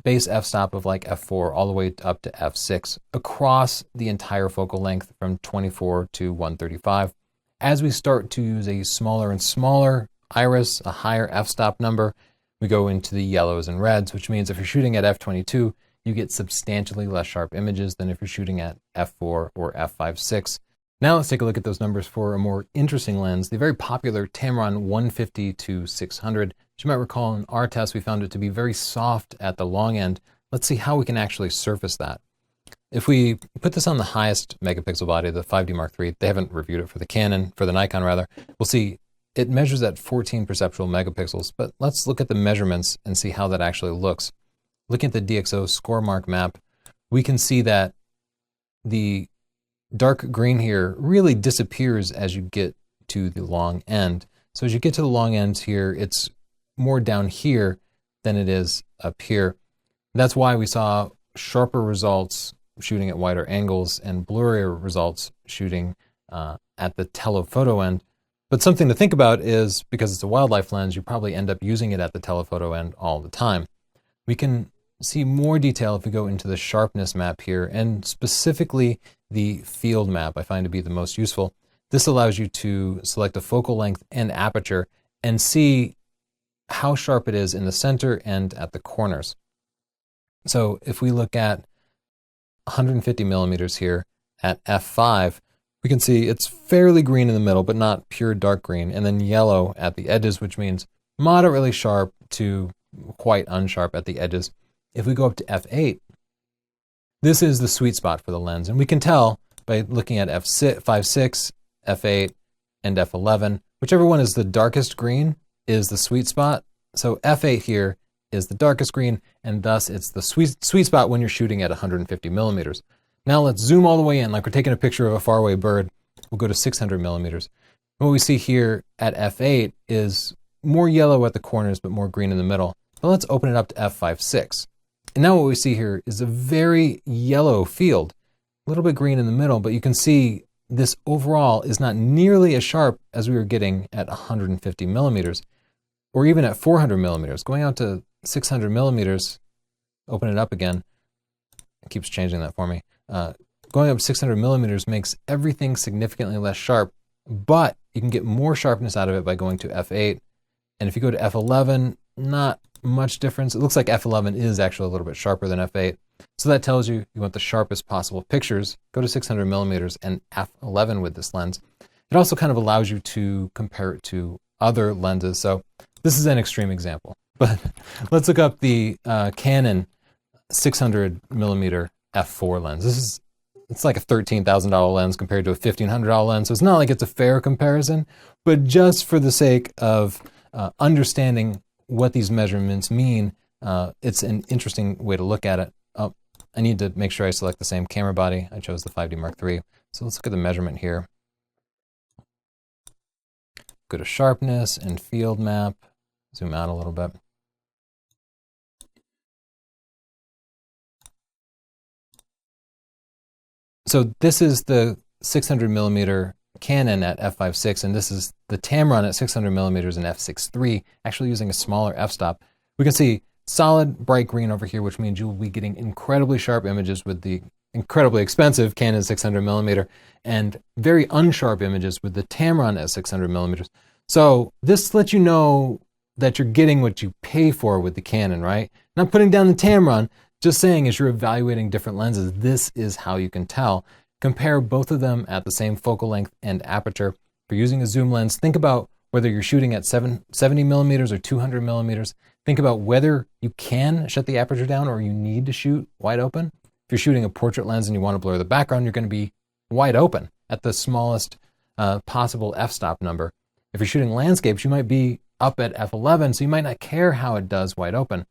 A: base f-stop of like f4 all the way up to f6 across the entire focal length from 24 to 135. As we start to use a smaller and smaller iris, a higher f-stop number, we go into the yellows and reds, which means if you're shooting at f22, you get substantially less sharp images than if you're shooting at f4 or f5.6. Now let's take a look at those numbers for a more interesting lens, the very popular Tamron 150-600. As you might recall in our test, we found it to be very soft at the long end. Let's see how we can actually surface that. If we put this on the highest megapixel body, the 5D Mark III, they haven't reviewed it for the Nikon rather, we'll see it measures at 14 perceptual megapixels, but let's look at the measurements and see how that actually looks. Looking at the DxO Score Map, we can see that the dark green here really disappears as you get to the long end. So as you get to the long end here, it's more down here than it is up here. That's why we saw sharper results shooting at wider angles and blurrier results shooting at the telephoto end. But something to think about is, because it's a wildlife lens, you probably end up using it at the telephoto end all the time. We can see more detail if we go into the sharpness map here, and specifically the field map I find to be the most useful. This allows you to select a focal length and aperture and see how sharp it is in the center and at the corners. So if we look at 150 millimeters here at f5, we can see it's fairly green in the middle, but not pure dark green, and then yellow at the edges, which means moderately sharp to quite unsharp at the edges. If we go up to f8, this is the sweet spot for the lens, and we can tell by looking at f5.6, f8, and f11. Whichever one is the darkest green is the sweet spot. So f8 here is the darkest green, and thus it's the sweet spot when you're shooting at 150 millimeters. Now let's zoom all the way in, like we're taking a picture of a faraway bird. We'll go to 600 millimeters. What we see here at f8 is more yellow at the corners, but more green in the middle. But let's open it up to f5.6. And now what we see here is a very yellow field, a little bit green in the middle, but you can see this overall is not nearly as sharp as we were getting at 150 millimeters, or even at 400 millimeters. Going out to 600 millimeters, open it up again, it keeps changing that for me. Going up 600 millimeters makes everything significantly less sharp, but you can get more sharpness out of it by going to f8. And if you go to f11, not much difference. It looks like f11 is actually a little bit sharper than f8. So that tells you want the sharpest possible pictures, go to 600 millimeters and f11 with this lens. It also kind of allows you to compare it to other lenses. So this is an extreme example, but let's look up the Canon 600 millimeter f4 lens. It's like a $13,000 lens compared to a $1,500 lens. So it's not like it's a fair comparison, but just for the sake of understanding what these measurements mean, it's an interesting way to look at it. I need to make sure I select the same camera body. I chose the 5D Mark III. So let's look at the measurement here. Go to sharpness and field map, zoom out a little bit. So this is the 600 millimeter Canon at f5.6, and this is the Tamron at 600 millimeters and f6.3, actually using a smaller f-stop. We can see solid bright green over here, which means you'll be getting incredibly sharp images with the incredibly expensive Canon 600 millimeter and very unsharp images with the Tamron at 600 millimeters. So this lets you know that you're getting what you pay for with the Canon, right? Not putting down the Tamron, just saying as you're evaluating different lenses, this is how you can tell. Compare both of them at the same focal length and aperture. If you're using a zoom lens, think about whether you're shooting at 70 millimeters or 200 millimeters. Think about whether you can shut the aperture down or you need to shoot wide open. If you're shooting a portrait lens and you want to blur the background, you're going to be wide open at the smallest possible f-stop number. If you're shooting landscapes, you might be up at f11, so you might not care how it does wide open.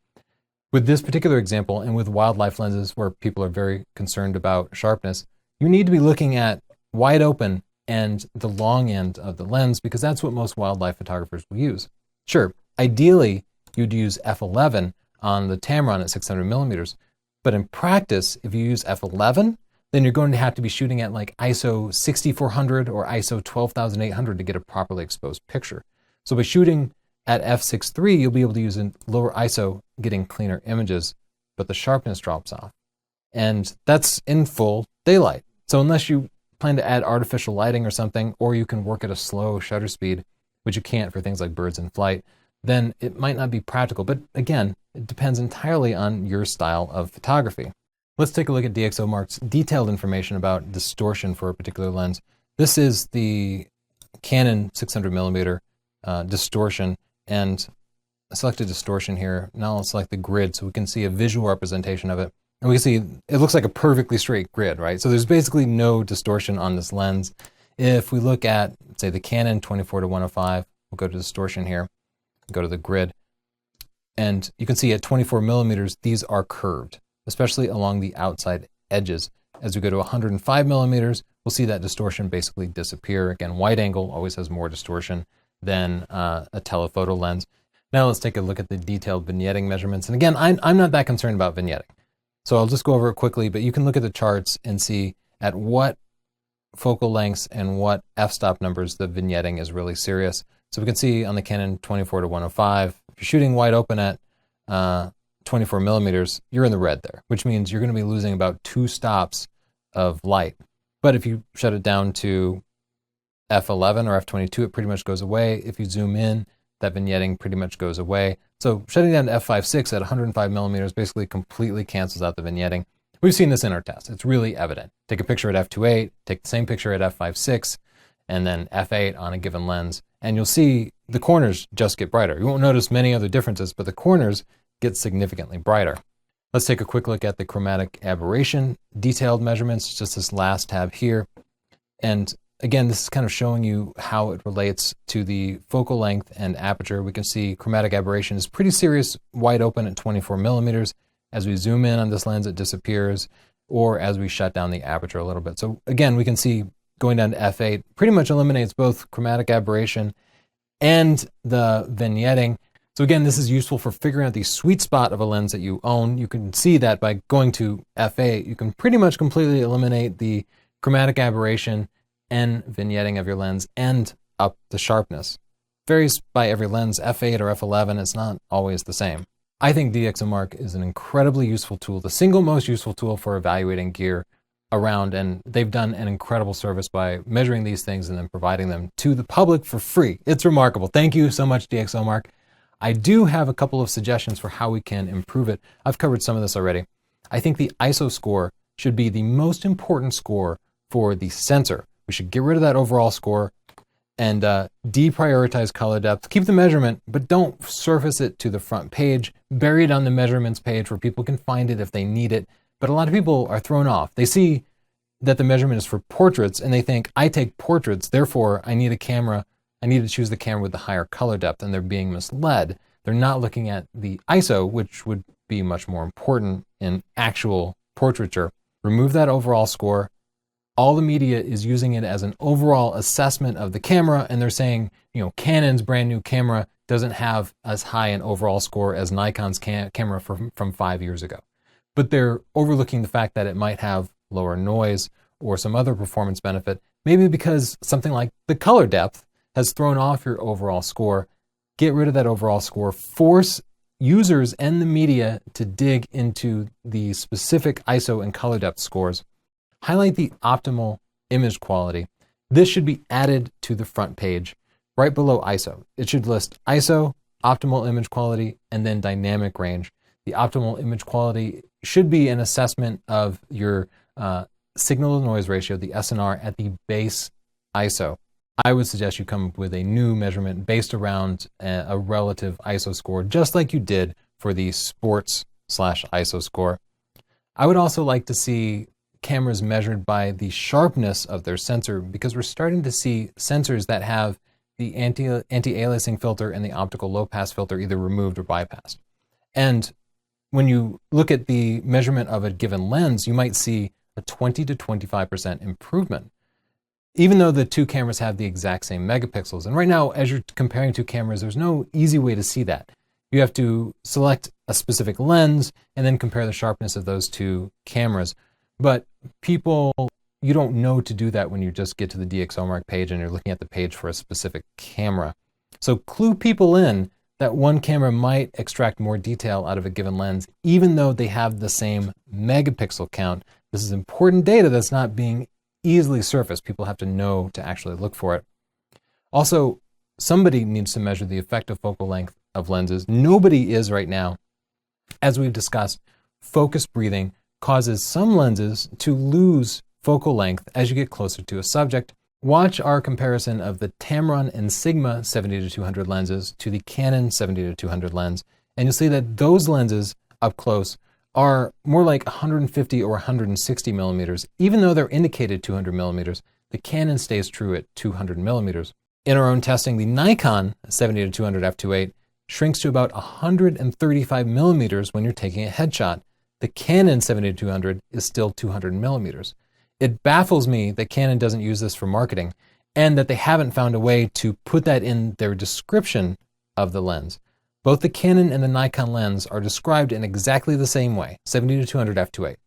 A: With this particular example, and with wildlife lenses where people are very concerned about sharpness, you need to be looking at wide open and the long end of the lens, because that's what most wildlife photographers will use. Sure, ideally, you'd use f11 on the Tamron at 600 millimeters, but in practice, if you use f11, then you're going to have to be shooting at like ISO 6400 or ISO 12800 to get a properly exposed picture. So by shooting at f6.3, you'll be able to use a lower ISO, getting cleaner images, but the sharpness drops off. And that's in full daylight. So unless you plan to add artificial lighting or something, or you can work at a slow shutter speed, which you can't for things like birds in flight, then it might not be practical. But again, it depends entirely on your style of photography. Let's take a look at DxOMark's detailed information about distortion for a particular lens. This is the Canon 600mm distortion, and I selected distortion here. Now I'll select the grid so we can see a visual representation of it. And we can see it looks like a perfectly straight grid, right? So there's basically no distortion on this lens. If we look at, say, the Canon 24-105, we'll go to distortion here, go to the grid, and you can see at 24mm, these are curved, especially along the outside edges. As we go to 105mm, we'll see that distortion basically disappear. Again, wide angle always has more distortion than a telephoto lens. Now let's take a look at the detailed vignetting measurements. And again, I'm not that concerned about vignetting. So I'll just go over it quickly, but you can look at the charts and see at what focal lengths and what f-stop numbers the vignetting is really serious. So we can see on the Canon 24-105, if you're shooting wide open at 24mm, you're in the red there, which means you're going to be losing about 2 stops of light. But if you shut it down to f11 or f22, it pretty much goes away. If you zoom in, that vignetting pretty much goes away. So shutting down to f5.6 at 105mm basically completely cancels out the vignetting. We've seen this in our test. It's really evident. Take a picture at f2.8, take the same picture at f5.6, and then f8 on a given lens, and you'll see the corners just get brighter. You won't notice many other differences, but the corners get significantly brighter. Let's take a quick look at the chromatic aberration detailed measurements, just this last tab here. And again, this is kind of showing you how it relates to the focal length and aperture. We can see chromatic aberration is pretty serious wide open at 24mm. As we zoom in on this lens, it disappears, or as we shut down the aperture a little bit. So again, we can see going down to f8 pretty much eliminates both chromatic aberration and the vignetting. So again, this is useful for figuring out the sweet spot of a lens that you own. You can see that by going to f8, you can pretty much completely eliminate the chromatic aberration and vignetting of your lens and up the sharpness. Varies by every lens, f8 or f11, it's not always the same. I think DxOMark is an incredibly useful tool, the single most useful tool for evaluating gear around, and they've done an incredible service by measuring these things and then providing them to the public for free. It's remarkable. Thank you so much, DxOMark. I do have a couple of suggestions for how we can improve it. I've covered some of this already. I think the ISO score should be the most important score for the sensor. We should get rid of that overall score and deprioritize color depth. Keep the measurement, but don't surface it to the front page. Bury it on the measurements page where people can find it if they need it. But a lot of people are thrown off. They see that the measurement is for portraits and they think, I take portraits, therefore I need a camera. I need to choose the camera with the higher color depth, and they're being misled. They're not looking at the ISO, which would be much more important in actual portraiture. Remove that overall score. All the media is using it as an overall assessment of the camera, and they're saying, you know, Canon's brand new camera doesn't have as high an overall score as Nikon's camera from 5 years ago. But they're overlooking the fact that it might have lower noise or some other performance benefit, maybe because something like the color depth has thrown off your overall score. Get rid of that overall score. Force users and the media to dig into the specific ISO and color depth scores. Highlight the optimal image quality. This should be added to the front page right below ISO. It should list ISO, optimal image quality, and then dynamic range. The optimal image quality should be an assessment of your signal to noise ratio, the SNR, at the base ISO. I would suggest you come up with a new measurement based around a relative ISO score, just like you did for the sports/ISO score. I would also like to see cameras measured by the sharpness of their sensor, because we're starting to see sensors that have the anti-aliasing filter and the optical low pass filter either removed or bypassed. And when you look at the measurement of a given lens, you might see a 20 to 25% improvement, even though the two cameras have the exact same megapixels. And right now, as you're comparing two cameras, there's no easy way to see that. You have to select a specific lens and then compare the sharpness of those two cameras. But people, you don't know to do that when you just get to the DxOMark page and you're looking at the page for a specific camera. So clue people in that one camera might extract more detail out of a given lens, even though they have the same megapixel count. This is important data that's not being easily surfaced. People have to know to actually look for it. Also, somebody needs to measure the effective focal length of lenses. Nobody is right now. As we've discussed, focused breathing causes some lenses to lose focal length as you get closer to a subject. Watch our comparison of the Tamron and Sigma 70-200 lenses to the Canon 70-200 lens, and you'll see that those lenses up close are more like 150 or 160 millimeters. Even though they're indicated 200 millimeters, the Canon stays true at 200 millimeters. In our own testing, the Nikon 70-200 f2.8 shrinks to about 135 millimeters when you're taking a headshot. The Canon 70-200 is still 200 millimeters. It baffles me that Canon doesn't use this for marketing and that they haven't found a way to put that in their description of the lens. Both the Canon and the Nikon lens are described in exactly the same way, 70-200 f2.8.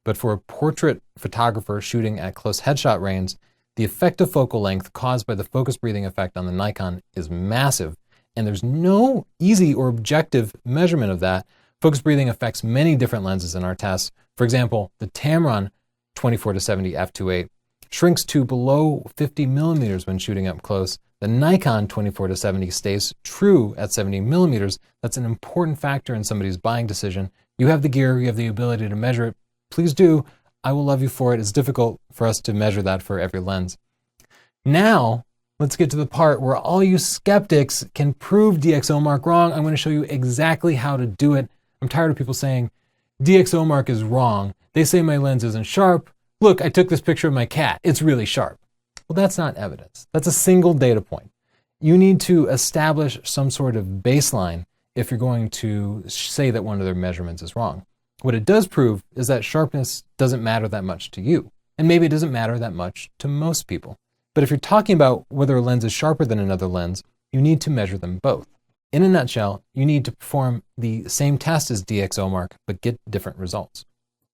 A: But for a portrait photographer shooting at close headshot range, the effective focal length caused by the focus breathing effect on the Nikon is massive, and there's no easy or objective measurement of that. Focus breathing affects many different lenses in our tests. For example, the Tamron 24-70 f2.8 shrinks to below 50 millimeters when shooting up close. The Nikon 24-70 stays true at 70 millimeters. That's an important factor in somebody's buying decision. You have the gear, you have the ability to measure it. Please do. I will love you for it. It's difficult for us to measure that for every lens. Now, let's get to the part where all you skeptics can prove DxOMark wrong. I'm going to show you exactly how to do it. I'm tired of people saying, DxOMark is wrong. They say my lens isn't sharp. Look, I took this picture of my cat. It's really sharp. Well, that's not evidence. That's a single data point. You need to establish some sort of baseline if you're going to say that one of their measurements is wrong. What it does prove is that sharpness doesn't matter that much to you, and maybe it doesn't matter that much to most people. But if you're talking about whether a lens is sharper than another lens, you need to measure them both. In a nutshell, you need to perform the same test as DxOMark, but get different results.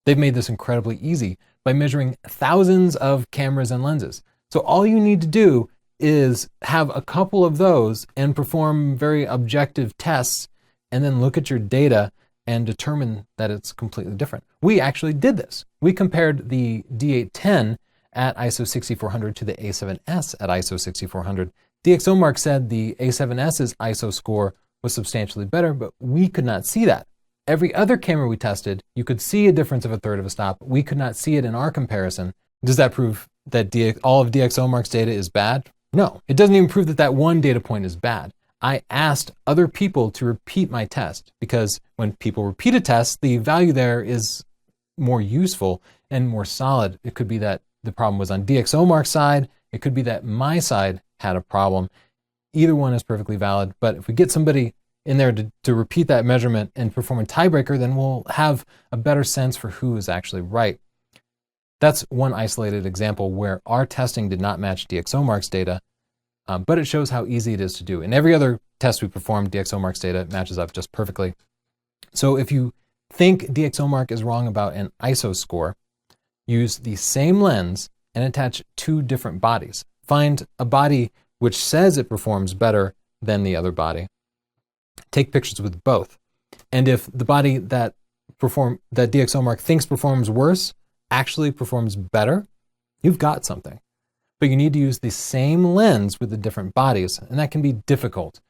A: They've made this incredibly easy by measuring thousands of cameras and lenses. So all you need to do is have a couple of those and perform very objective tests, and then look at your data and determine that it's completely different. We actually did this. We compared the D810 at ISO 6400 to the A7S at ISO 6400. DxOMark said the A7S's ISO score was substantially better, but we could not see that. Every other camera we tested, you could see a difference of a third of a stop. We could not see it in our comparison. Does that prove that all of DxOMark's data is bad? No, it doesn't even prove that that one data point is bad. I asked other people to repeat my test because when people repeat a test, the value there is more useful and more solid. It could be that the problem was on DxOMark's side. It could be that my side had a problem. Either one is perfectly valid, but if we get somebody in there to repeat that measurement and perform a tiebreaker, then we'll have a better sense for who is actually right. That's one isolated example where our testing did not match DxOMark's data, but it shows how easy it is to do. In every other test we performed, DxOMark's data matches up just perfectly. So if you think DxOMark is wrong about an ISO score, use the same lens and attach two different bodies. Find a body which says it performs better than the other body. Take pictures with both. And if the body that DxOMark thinks performs worse actually performs better, you've got something. But you need to use the same lens with the different bodies, and that can be difficult.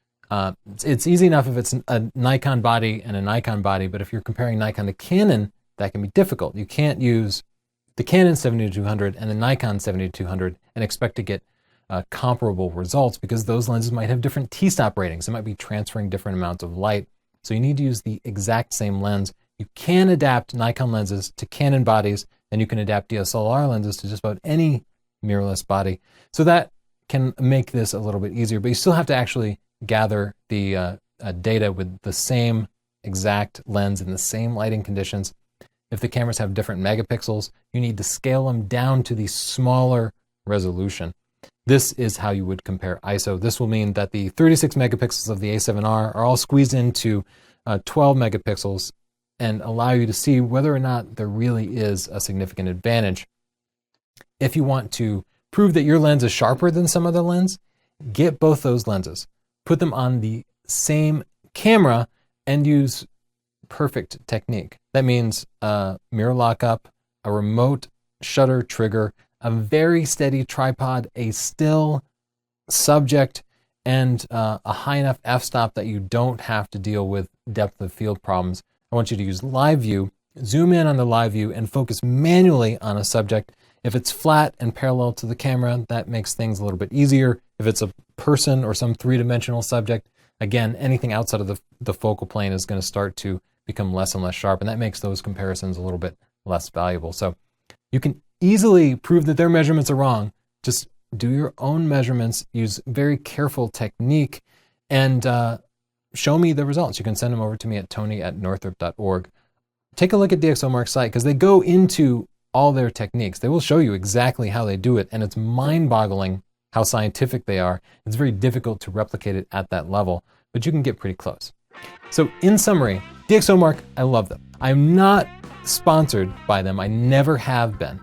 A: It's easy enough if it's a Nikon body and a Nikon body, but if you're comparing Nikon to Canon, that can be difficult. You can't use the Canon 70-200 and the Nikon 70-200 and expect to get comparable results because those lenses might have different t-stop ratings. They might be transferring different amounts of light. So you need to use the exact same lens. You can adapt Nikon lenses to Canon bodies, and you can adapt DSLR lenses to just about any mirrorless body. So that can make this a little bit easier, but you still have to actually gather the data with the same exact lens in the same lighting conditions. If the cameras have different megapixels, you need to scale them down to the smaller resolution. This is how you would compare ISO. This will mean that the 36 megapixels of the A7R are all squeezed into 12 megapixels and allow you to see whether or not there really is a significant advantage. If you want to prove that your lens is sharper than some other lens, get both those lenses. Put them on the same camera and use perfect technique. That means mirror lockup, a remote shutter trigger, a very steady tripod, a still subject, and a high enough f-stop that you don't have to deal with depth of field problems. I want you to use live view, zoom in on the live view, and focus manually on a subject. If it's flat and parallel to the camera, that makes things a little bit easier. If it's a person or some three-dimensional subject, again, anything outside of the focal plane is going to start to become less and less sharp, and that makes those comparisons a little bit less valuable. So you can easily prove that their measurements are wrong. Just do your own measurements, use very careful technique, and show me the results. You can send them over to me at tony@northrop.org. Take a look at DxOMark's site, because they go into all their techniques. They will show you exactly how they do it, and it's mind-boggling how scientific they are. It's very difficult to replicate it at that level, but you can get pretty close. So in summary, DxOMark, I love them. I'm not sponsored by them. I never have been,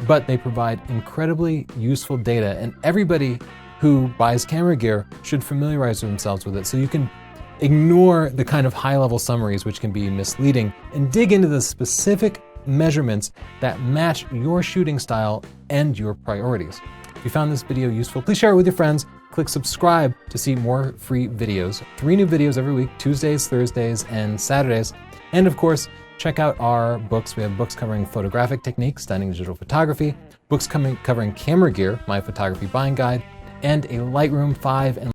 A: but they provide incredibly useful data, and everybody who buys camera gear should familiarize themselves with it, so you can ignore the kind of high-level summaries which can be misleading and dig into the specific measurements that match your shooting style and your priorities. If you found this video useful, please share it with your friends. Click subscribe to see more free videos. 3 new videos every week, Tuesdays, Thursdays, and Saturdays. And of course, check out our books. We have books covering photographic techniques, stunning digital photography, books covering camera gear, my photography buying guide, and a Lightroom 5 and